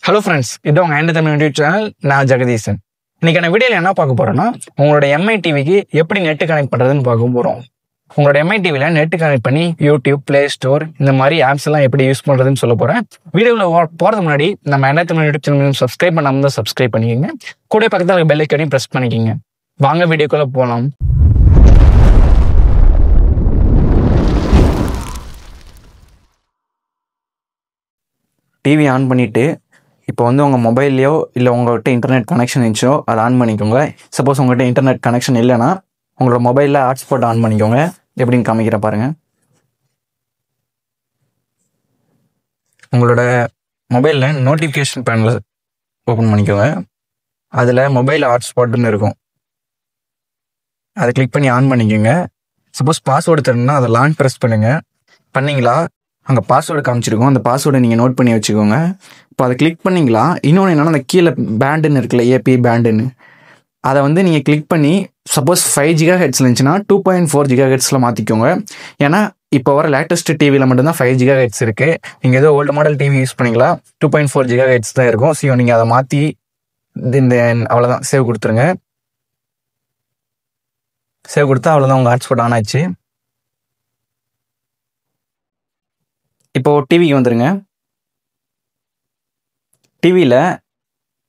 Hello friends, இது உங்கள் and Tamil YouTube channel. நான் ஜெகதீசன். இன்னைக்கான வீடியோவில் என்ன பார்க்க போகிறோன்னா, உங்களோட எம்ஐ டிவிக்கு எப்படி நெட்டு கனெக்ட் பண்ணுறதுன்னு பார்க்க போகிறோம். உங்களோட எம்ஐ டிவியில் நெட்டு கனெக்ட் பண்ணி யூடியூப், பிளே ஸ்டோர் இந்த மாதிரி ஆப்ஸ் எல்லாம் எப்படி யூஸ் பண்ணுறதுன்னு சொல்ல போகிறேன். வீடியோவில் போகிறதுக்கு முன்னாடி நம்ம and Tamil YouTube channel subscribe பண்ணாமல் தான் சப்ஸ்கிரைப் பண்ணிக்கோங்க. கூட பக்கத்தில் பெல் ஐக்கானையும் ப்ரெஸ் பண்ணிக்கோங்க. வாங்க வீடியோக்குள்ளே போகலாம். டிவி ஆன் பண்ணிவிட்டு இப்போ உங்கள் மொபைல்லையோ இல்லை உங்கள்கிட்ட இன்டர்நெட் கனெக்ஷன் இருந்துச்சோ அதை ஆன் பண்ணிக்கோங்க. சப்போஸ் உங்கள்கிட்ட இன்டர்நெட் கனெக்ஷன் இல்லைன்னா உங்களோட மொபைலில் ஹாட்ஸ்பாட் ஆன் பண்ணிக்கோங்க. எப்படின்னு காமிக்கிற பாருங்கள். உங்களோட மொபைலில் நோட்டிஃபிகேஷன் பேனல் ஓப்பன் பண்ணிக்கோங்க. அதில் மொபைல் ஹாட்ஸ்பாட்னு இருக்கும், அதை கிளிக் பண்ணி ஆன் பண்ணிக்கோங்க. சப்போஸ் பாஸ்வேர்டு தரணுன்னா அதை லாங் ப்ரெஸ் பண்ணுங்கள். பண்ணிங்களா அங்கே பாஸ்வேர்டு காமிச்சிருக்கோம், அந்த பாஸ்வேர்டை நீங்கள் நோட் பண்ணி வச்சுக்கோங்க. இப்போ அதை கிளிக் பண்ணிங்களா. இன்னொன்று என்னென்னா, அந்த கீழே பேண்டுன்னு இருக்குல்ல, ஏபி பேண்டுன்னு, அதை நீங்கள் கிளிக் பண்ணி சப்போஸ் 5 GHz இருந்துச்சுன்னா 2.4 GHz மாற்றிக்கோங்க. ஏன்னா இப்போ வர லேட்டஸ்ட் டிவியில் மட்டும்தான் 5 GHz இருக்குது. நீங்கள் ஏதோ ஓல்டு மாடல் டிவி யூஸ் பண்ணிங்களா 2.4 GHz தான் இருக்கும். ஸோ நீங்கள் அதை மாற்றி இந்த அவ்வளோதான், சேவ் கொடுத்துருங்க. சேவ் கொடுத்தா அவ்வளோதான், உங்கள் ஹாட்ஸ்பாட் ஆன் ஆச்சு. இப்போது டிவிக்கு வந்துடுங்க. டிவியில்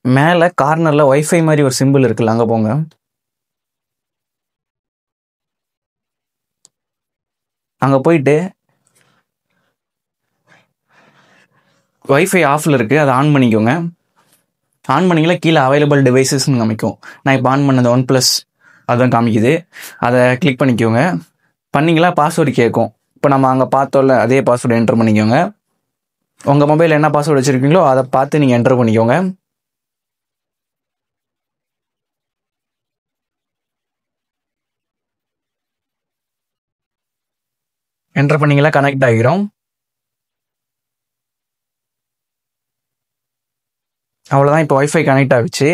மேலே கார்னரில் ஒய்ஃபை மாதிரி ஒரு சிம்பிள் இருக்குல்ல, அங்கே போங்க. அங்கே போயிட்டு ஒய்ஃபை ஆஃபில் இருக்குது, அதை ஆன் பண்ணிக்கோங்க. ஆன் பண்ணிங்களா கீழே அவைலபிள் டிவைசஸ்ன்னு காமிக்கும். நான் இப்போ ஆன் பண்ணது OnePlus அதுதான் காமிக்குது. அதை கிளிக் பண்ணிக்கோங்க. பண்ணிங்களா பாஸ்வேர்டு கேட்கும். இப்போ நம்ம அங்கே பார்த்தோம்ல, அதே பாஸ்வேர்டு என்டர் பண்ணிக்கோங்க. உங்கள் மொபைலில் என்ன பாஸ்வேர்டு வச்சுருக்கீங்களோ அதை பார்த்து நீங்கள் என்டர் பண்ணிக்கோங்க. என்டர் பண்ணிங்களா கனெக்ட் ஆகிரும். அவ்வளோதான், இப்போ ஒய்ஃபை கனெக்ட் ஆகிடுச்சு.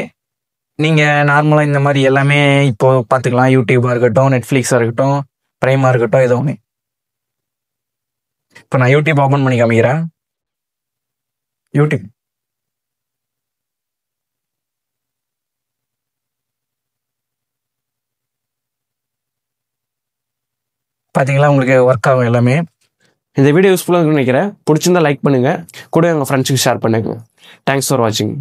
நீங்கள் நார்மலாக இந்த மாதிரி எல்லாமே இப்போ பார்த்துக்கலாம். யூடியூபாக இருக்கட்டும், நெட்ஃப்ளிக்ஸாக இருக்கட்டும், ப்ரைமாக இருக்கட்டும், ஏதோ ஒன்று. இப்போ நான் யூடியூப் ஓப்பன் பண்ணி காமிக்கிறேன். யூடியூப் பார்த்தீங்களா, உங்களுக்கு ஒர்க் ஆகும் எல்லாமே. இந்த வீடியோ யூஸ்ஃபுல்லாக இருக்குன்னு நினைக்கிறேன். பிடிச்சிருந்தா லைக் பண்ணுங்கள், கூட உங்கள் ஃப்ரெண்ட்ஸுக்கு ஷேர் பண்ணுங்கள். தேங்க்ஸ் ஃபார் வாட்சிங்.